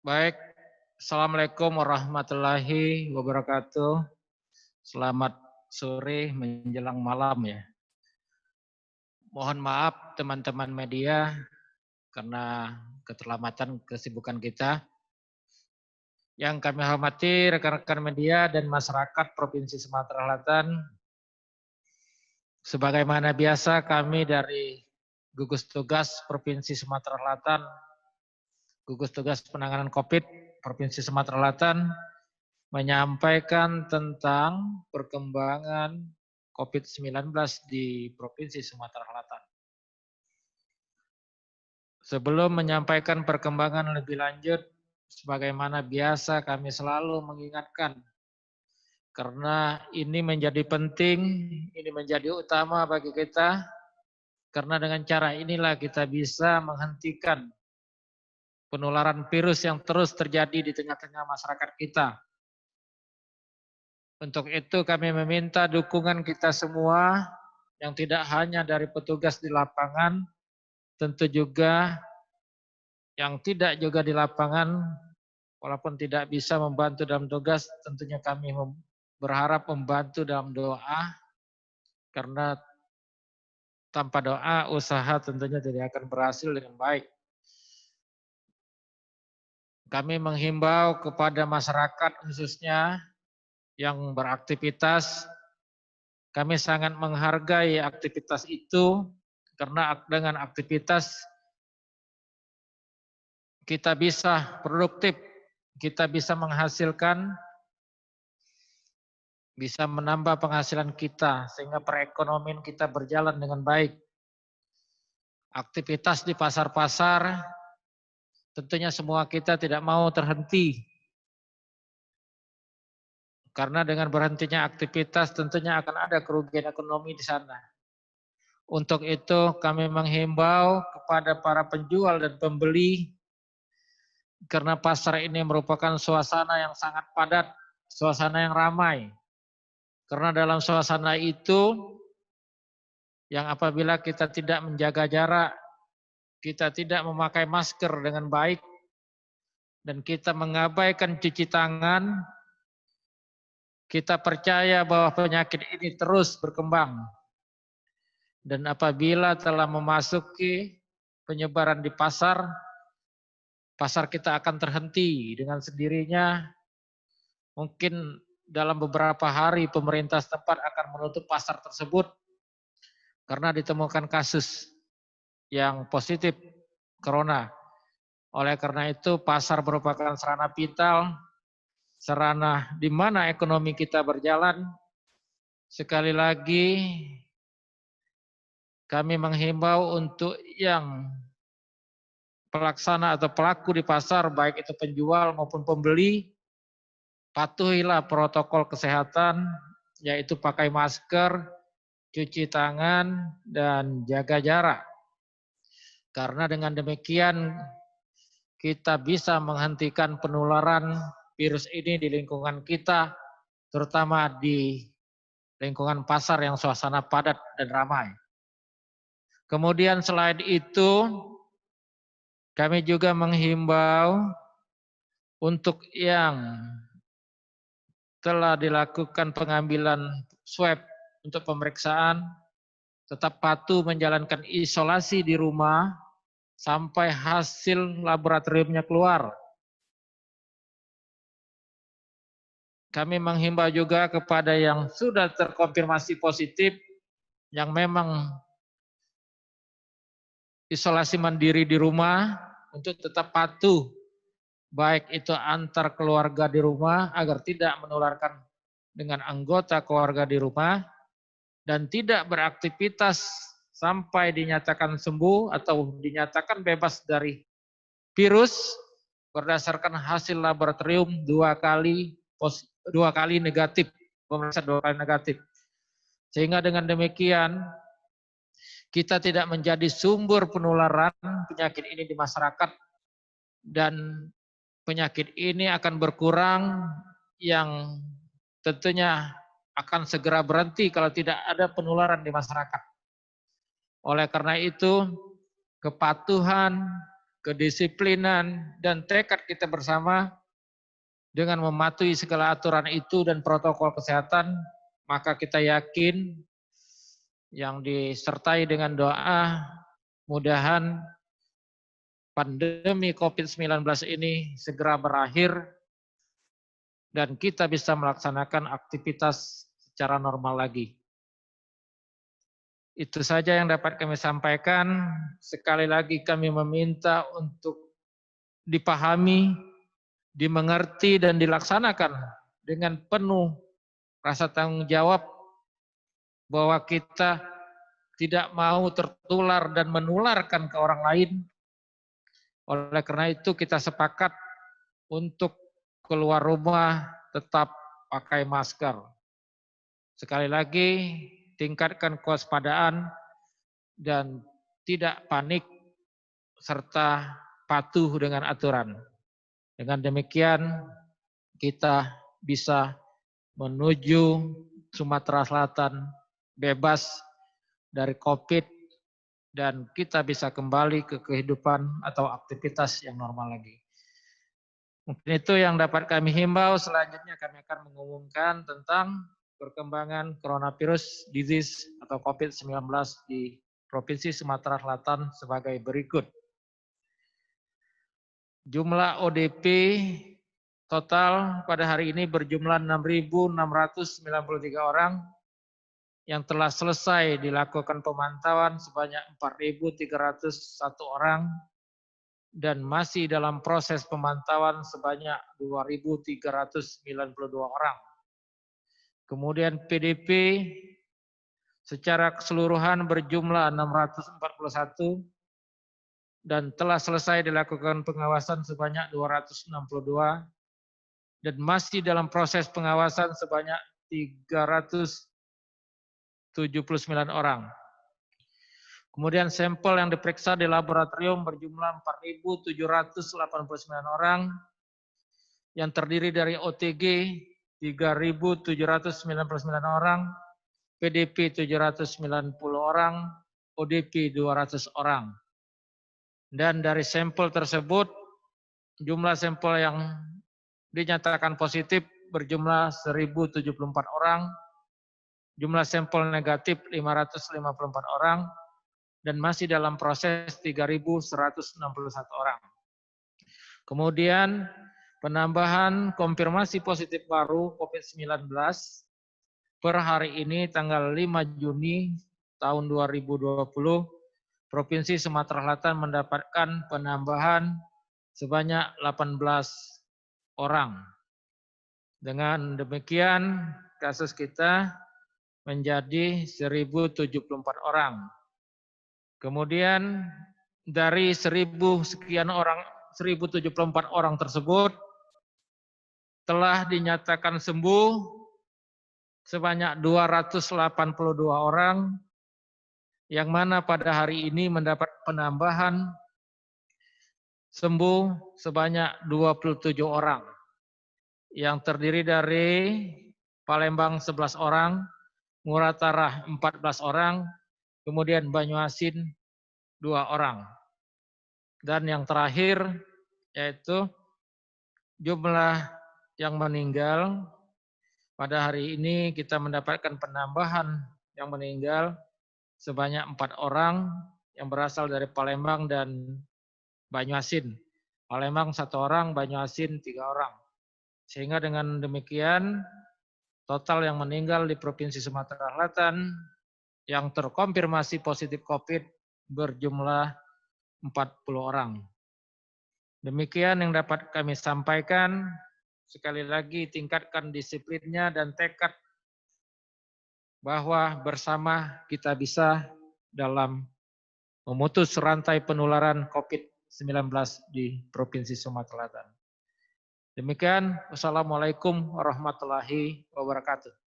Baik, Assalamualaikum warahmatullahi wabarakatuh. Selamat sore menjelang malam ya. Mohon maaf teman-teman media karena keterlambatan kesibukan kita. Yang kami hormati rekan-rekan media dan masyarakat Provinsi Sumatera Selatan. Sebagaimana biasa kami dari Gugus Tugas Provinsi Sumatera Selatan, Gugus Tugas Penanganan COVID Provinsi Sumatera Selatan menyampaikan tentang perkembangan COVID-19 di Provinsi Sumatera Selatan. Sebelum menyampaikan perkembangan lebih lanjut, sebagaimana biasa kami selalu mengingatkan, karena ini menjadi penting, ini menjadi utama bagi kita, karena dengan cara inilah kita bisa menghentikan penularan virus yang terus terjadi di tengah-tengah masyarakat kita. Untuk itu kami meminta dukungan kita semua yang tidak hanya dari petugas di lapangan, tentu juga yang tidak juga di lapangan, walaupun tidak bisa membantu dalam tugas, tentunya kami berharap membantu dalam doa, karena tanpa doa usaha tentunya tidak akan berhasil dengan baik. Kami menghimbau kepada masyarakat khususnya yang beraktivitas. Kami sangat menghargai aktivitas itu karena dengan aktivitas kita bisa produktif, kita bisa menghasilkan, bisa menambah penghasilan kita sehingga perekonomian kita berjalan dengan baik. Aktivitas di pasar-pasar tentunya semua kita tidak mau terhenti. Karena dengan berhentinya aktivitas tentunya akan ada kerugian ekonomi di sana. Untuk itu kami menghimbau kepada para penjual dan pembeli, karena pasar ini merupakan suasana yang sangat padat, suasana yang ramai. Karena dalam suasana itu, yang apabila kita tidak menjaga jarak, kita tidak memakai masker dengan baik, dan kita mengabaikan cuci tangan, kita percaya bahwa penyakit ini terus berkembang. Dan apabila telah memasuki penyebaran di pasar, pasar kita akan terhenti dengan sendirinya. Mungkin dalam beberapa hari pemerintah setempat akan menutup pasar tersebut karena ditemukan kasus yang positif corona. Oleh karena itu pasar merupakan sarana vital, sarana di mana ekonomi kita berjalan. Sekali lagi kami menghimbau untuk yang pelaksana atau pelaku di pasar, baik itu penjual maupun pembeli, patuhilah protokol kesehatan, yaitu pakai masker, cuci tangan, dan jaga jarak. Karena dengan demikian kita bisa menghentikan penularan virus ini di lingkungan kita, terutama di lingkungan pasar yang suasana padat dan ramai. Kemudian selain itu, kami juga menghimbau untuk yang telah dilakukan pengambilan swab untuk pemeriksaan, tetap patuh menjalankan isolasi di rumah sampai hasil laboratoriumnya keluar. Kami menghimbau juga kepada yang sudah terkonfirmasi positif, yang memang isolasi mandiri di rumah, untuk tetap patuh, baik itu antar keluarga di rumah agar tidak menularkan dengan anggota keluarga di rumah, dan tidak beraktivitas sampai dinyatakan sembuh atau dinyatakan bebas dari virus berdasarkan hasil laboratorium dua kali negatif, pemeriksaan 2 kali negatif. Sehingga dengan demikian kita tidak menjadi sumber penularan penyakit ini di masyarakat, dan penyakit ini akan berkurang yang tentunya akan segera berhenti kalau tidak ada penularan di masyarakat. Oleh karena itu, kepatuhan, kedisiplinan, dan tekad kita bersama dengan mematuhi segala aturan itu dan protokol kesehatan, maka kita yakin yang disertai dengan doa, mudahan pandemi COVID-19 ini segera berakhir dan kita bisa melaksanakan aktivitas secara normal lagi. Itu saja yang dapat kami sampaikan. Sekali lagi kami meminta untuk dipahami, dimengerti dan dilaksanakan dengan penuh rasa tanggung jawab bahwa kita tidak mau tertular dan menularkan ke orang lain. Oleh karena itu kita sepakat untuk keluar rumah tetap pakai masker. Sekali lagi tingkatkan kewaspadaan dan tidak panik serta patuh dengan aturan. Dengan demikian kita bisa menuju Sumatera Selatan bebas dari COVID dan kita bisa kembali ke kehidupan atau aktivitas yang normal lagi. Mungkin itu yang dapat kami himbau. Selanjutnya kami akan mengumumkan tentang perkembangan coronavirus disease atau COVID-19 di Provinsi Sumatera Selatan sebagai berikut. Jumlah ODP total pada hari ini berjumlah 6.693 orang, yang telah selesai dilakukan pemantauan sebanyak 4.301 orang, dan masih dalam proses pemantauan sebanyak 2.392 orang. Kemudian PDP secara keseluruhan berjumlah 641 dan telah selesai dilakukan pengawasan sebanyak 262 dan masih dalam proses pengawasan sebanyak 379 orang. Kemudian sampel yang diperiksa di laboratorium berjumlah 4.789 orang yang terdiri dari OTG 3.799 orang, PDP 790 orang, ODP 200 orang. Dan dari sampel tersebut jumlah sampel yang dinyatakan positif berjumlah 1.074 orang, jumlah sampel negatif 554 orang, dan masih dalam proses 3.161 orang. Kemudian penambahan konfirmasi positif baru COVID-19 per hari ini tanggal 5 Juni tahun 2020, Provinsi Sumatera Selatan mendapatkan penambahan sebanyak 18 orang. Dengan demikian kasus kita menjadi 1.074 orang. Kemudian dari 1.074 orang tersebut telah dinyatakan sembuh sebanyak 282 orang, yang mana pada hari ini mendapat penambahan sembuh sebanyak 27 orang, yang terdiri dari Palembang 11 orang, Ngurah Tarah 14 orang, kemudian Banyuasin 2 orang. Dan yang terakhir yaitu jumlah yang meninggal. Pada hari ini kita mendapatkan penambahan yang meninggal sebanyak 4 orang yang berasal dari Palembang dan Banyuasin. Palembang 1 orang, Banyuasin 3 orang. Sehingga dengan demikian total yang meninggal di Provinsi Sumatera Selatan yang terkonfirmasi positif COVID berjumlah 40 orang. Demikian yang dapat kami sampaikan. Sekali lagi tingkatkan disiplinnya dan tekad bahwa bersama kita bisa dalam memutus rantai penularan COVID-19 di Provinsi Sumatera Selatan. Demikian, wassalamualaikum warahmatullahi wabarakatuh.